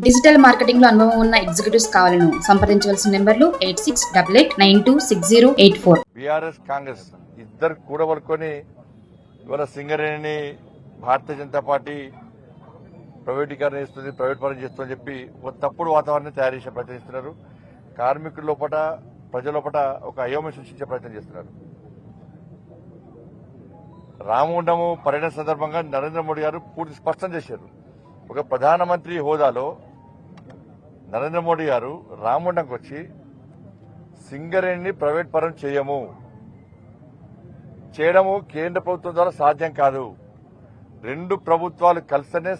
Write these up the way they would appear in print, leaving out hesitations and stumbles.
Digital marketing లో అనుభవం ఉన్న ఎగ్జిక్యూటివ్స్ కావాలను సంప్రదించవలసిన నెంబర్లు 8688926084. బీఆర్ఎస్ కాంగ్రెస్ ఇద్దరు కూడబడుకొని ఇవాళ సింగరేణిని భారతీయ జనతా పార్టీ ప్రైవేటీకరణ చేస్తుంది, ప్రైవేట్ పరం చేస్తుందని చెప్పి ఒక తప్పుడు వాతావరణాన్ని తయారు చేసే ప్రయత్నం చేస్తున్నారు. కార్మికుల లోపల ప్రజల లోపల ఒక అయోమయం సృష్టించే ప్రయత్నం చేస్తున్నారు. రామగుండము పర్యటన సందర్భంగా నరేంద్ర మోడీ గారు పూర్తి స్పష్టం చేశారు. ఒక ప్రధానమంత్రి హోదాలో నరేంద్ర మోడీ గారు రామగుండంకి వచ్చి సింగరేణిని ప్రైవేట్ పరం చేయడము కేంద్ర ప్రభుత్వం ద్వారా సాధ్యం కాదు. రెండు ప్రభుత్వాలు కలిస్తేనే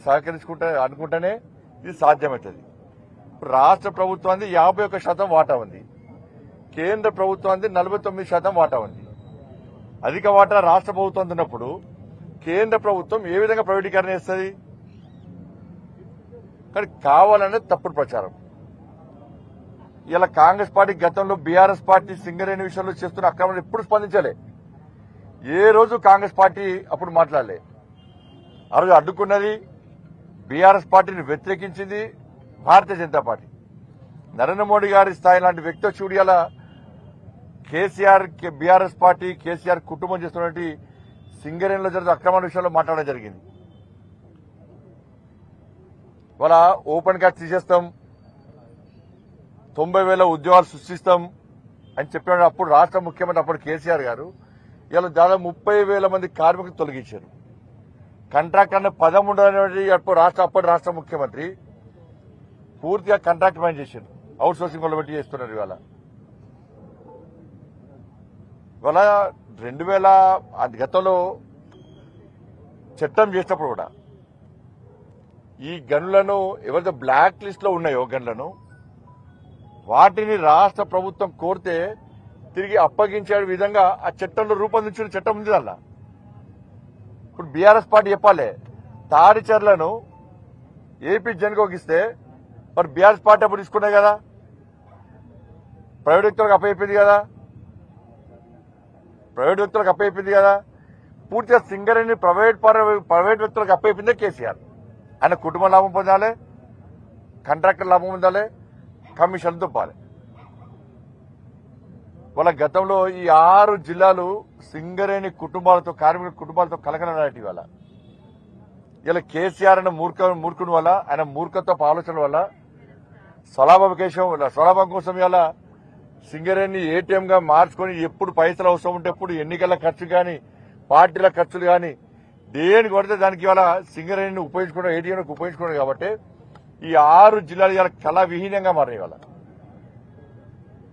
అనుకుంటేనే ఇది సాధ్యమవుతుంది. రాష్ట్ర ప్రభుత్వానికి 51% వాటా ఉంది, కేంద్ర ప్రభుత్వానికి 49% వాటా ఉంది. అధిక వాటా రాష్ట్ర ప్రభుత్వం ఉన్నప్పుడు కేంద్ర ప్రభుత్వం ఏ విధంగా ప్రైవేటీకరణ చేస్తుంది? కానీ కావాలనే తప్పుడు ప్రచారం. ఇలా కాంగ్రెస్ పార్టీ గతంలో బీఆర్ఎస్ పార్టీ సింగరేణి విషయంలో చేస్తున్న అక్రమాలు ఎప్పుడు స్పందించలే. ఏ రోజు కాంగ్రెస్ పార్టీ అప్పుడు మాట్లాడలే. ఆ రోజు అడ్డుకున్నది బీఆర్ఎస్ పార్టీని వ్యతిరేకించింది భారతీయ జనతా పార్టీ. నరేంద్ర మోడీ గారి స్థాయి లాంటి వ్యక్తి చూడి అలా కేసీఆర్ బీఆర్ఎస్ పార్టీ కేసీఆర్ కుటుంబం చేస్తున్నటువంటి సింగరేణిలో జరుగుతున్న అక్రమాల విషయంలో మాట్లాడడం జరిగింది. వాళ్ళ ఓపెన్ క్యాస్ట్ తీసేస్తాం, 90,000 ఉద్యోగాలు సృష్టిస్తాం అని చెప్పిన అప్పుడు రాష్ట్ర ముఖ్యమంత్రి అప్పుడు కేసీఆర్ గారు ఇలా దాదాపు 30,000 మంది కార్మికులు తొలగించారు. కాంట్రాక్ట్ అనే పదం ఉండేది అప్పటి రాష్ట్ర ముఖ్యమంత్రి పూర్తిగా కాంట్రాక్ట్ పని చేశారు, అవుట్ సోర్సింగ్ వాళ్ళు పెట్టి చేస్తున్నారు. ఇవాళ 2000 గతంలో చట్టం చేసినప్పుడు కూడా ఈ గనులను ఎవరైతే బ్లాక్ లిస్ట్ లో ఉన్నాయో గనులను వాటిని రాష్ట్ర ప్రభుత్వం కోరితే తిరిగి అప్పగించే విధంగా ఆ చట్టంలో రూపొందించిన చట్టం ఉంది. అలా ఇప్పుడు బీఆర్ఎస్ పార్టీ చెప్పాలి, తాడిచర్లను ఏపీ జన్కోకి ఇస్తే మరి బీఆర్ఎస్ పార్టీ అప్పుడు తీసుకున్నాయి కదా, ప్రైవేట్ వ్యక్తులకు అప్పయిపోయింది కదా. పూర్తిగా సింగరేణి ప్రైవేట్ వ్యక్తులకు అప్పయిపోయిందే కేసీఆర్. ఆయన కుటుంబ లాభం పొందాలి, కాంట్రాక్టర్ లాభం పొందాలి, కమిషన్ తొప్పాలి. వాళ్ళ గతంలో ఈ 6 జిల్లాలు సింగరేణి కుటుంబాలతో కార్మికుల కుటుంబాలతో కలకలనాటి వాళ్ళ. ఇలా కేసీఆర్ అనే మూర్ఖుని వల్ల, ఆయన మూర్ఖత్వపు ఆలోచన వల్ల స్వలాభం కోసం ఇలా సింగరేణి ఏటీఎం గా మార్చుకొని ఎప్పుడు పైసలు అవసరం ఉంటే ఎప్పుడు ఎన్నికల ఖర్చు కానీ పార్టీల ఖర్చులు కానీ దేని కొడితే దానికి ఇవాళ సింగరేణిని ఉపయోగించుకోవడం, ఏటీఎం ఉపయోగించుకోవడం. కాబట్టి ఈ 6 జిల్లాలు ఇవాళ కళా విహీనంగా మారినాయి.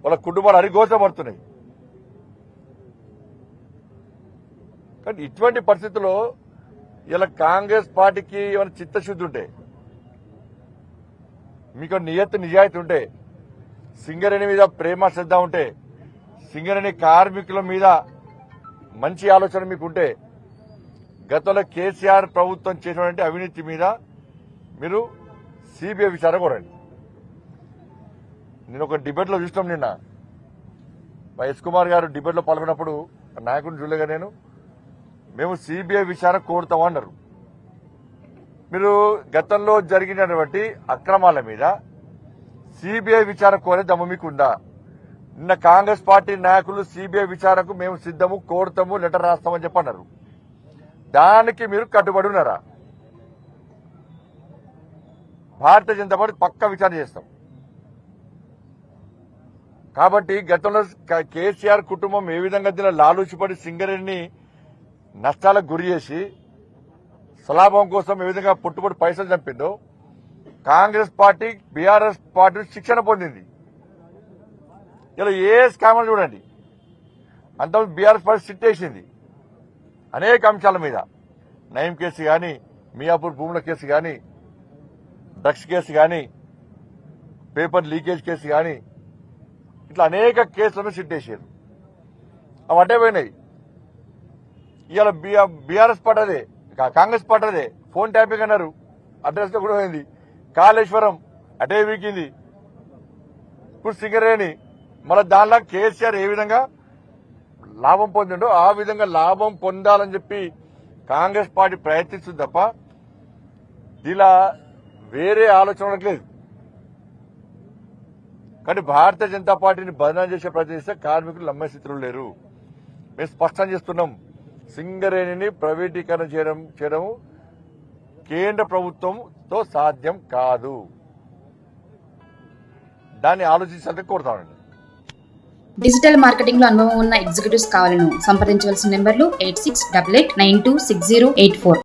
వాళ్ళ కుటుంబాలు అరిగోచబడుతున్నాయి. కానీ ఇటువంటి పరిస్థితుల్లో ఇలా కాంగ్రెస్ పార్టీకి ఏమైనా చిత్తశుద్ధి ఉంటే, మీకు నిజాయితీ ఉంటే, సింగరేణి మీద ప్రేమ శ్రద్ధ ఉంటే, సింగరేణి కార్మికుల మీద మంచి ఆలోచన మీకుంటే గతంలో కేసీఆర్ ప్రభుత్వం చేసినటువంటి అవినీతి మీద మీరు సిబిఐ విచారణ కోరండి. నేను ఒక డిబేట్లో చూసినాం నిన్న, ఎస్ కుమార్ గారు డిబేట్లో పాల్గొన్నప్పుడు నాయకుడిని చూడలేగా మేము సిబిఐ విచారణ కోరుతాం అన్నారు. మీరు గతంలో జరిగినటువంటి అక్రమాల మీద సిబిఐ విచారణ కోరే దమ్ము మీకుందా? నిన్న కాంగ్రెస్ పార్టీ నాయకులు సిబిఐ విచారణకు మేము సిద్దము, కోరుతాము, లెటర్ రాస్తామని చెప్పన్నారు. దానికి మీరు కట్టుబడి ఉన్నారా? భారతీయ జనతా పార్టీ పక్కా విచారణ చేస్తాం. కాబట్టి గతంలో కేసీఆర్ కుటుంబం ఏ విధంగా దీనిలో లాలూచిపడి సింగరేణిని నష్టాలకు గురి చేసి స్వలాభం కోసం ఏ విధంగా పుట్టుబడి పైసలు చంపిందో కాంగ్రెస్ పార్టీ బీఆర్ఎస్ పార్టీ శిక్షణ పొందింది. ఇలా ఏ స్కామర్ చూడండి, అంతకుముందు బీఆర్ఎస్ పార్టీ సిట్ వేసింది అనేక అంశాల మీద. నయం కేసు కానీ, మియాపూర్ భూముల కేసు కానీ, డ్రగ్స్ కేసు కానీ, పేపర్ లీకేజ్ కేసు కానీ, ఇట్లా అనేక కేసులను సిట్ వేసారు. అవి అడ్డే పోయినాయి. ఇవాళ బీఆర్ఎస్ పార్టీ అదే, కాంగ్రెస్ పార్టీ అదే. ఫోన్ ట్యాపింగ్ అన్నారు, అడ్రస్ కూడా పోయింది. కాళేశ్వరం అటే వీకింది. ఇప్పుడు సింగరేణి మళ్ళీ దానిలో కేసీఆర్ ఏ విధంగా లాభం పొందిండో ఆ విధంగా లాభం పొందాలని చెప్పి కాంగ్రెస్ పార్టీ ప్రయత్నిస్తుంది తప్ప ఇలా వేరే ఆలోచన లేదు. కానీ భారతీయ జనతా పార్టీని బదనాం చేసే ప్రయత్నం చేస్తే కార్మికులు నమ్మే స్థితిలో లేరు. మేము స్పష్టం చేస్తున్నాం, సింగరేణిని ప్రైవేటీకరణ చేయడం కేంద్ర ప్రభుత్వంతో సాధ్యం కాదు. దాన్ని ఆలోచించాలని కోరుతామండి. డిజిటల్ మార్కెటింగ్ లో అనుభవం ఉన్న ఎగ్జిక్యూటివ్స్ కావాలను సంప్రదించవలసిన నెంబర్లు 8688926084.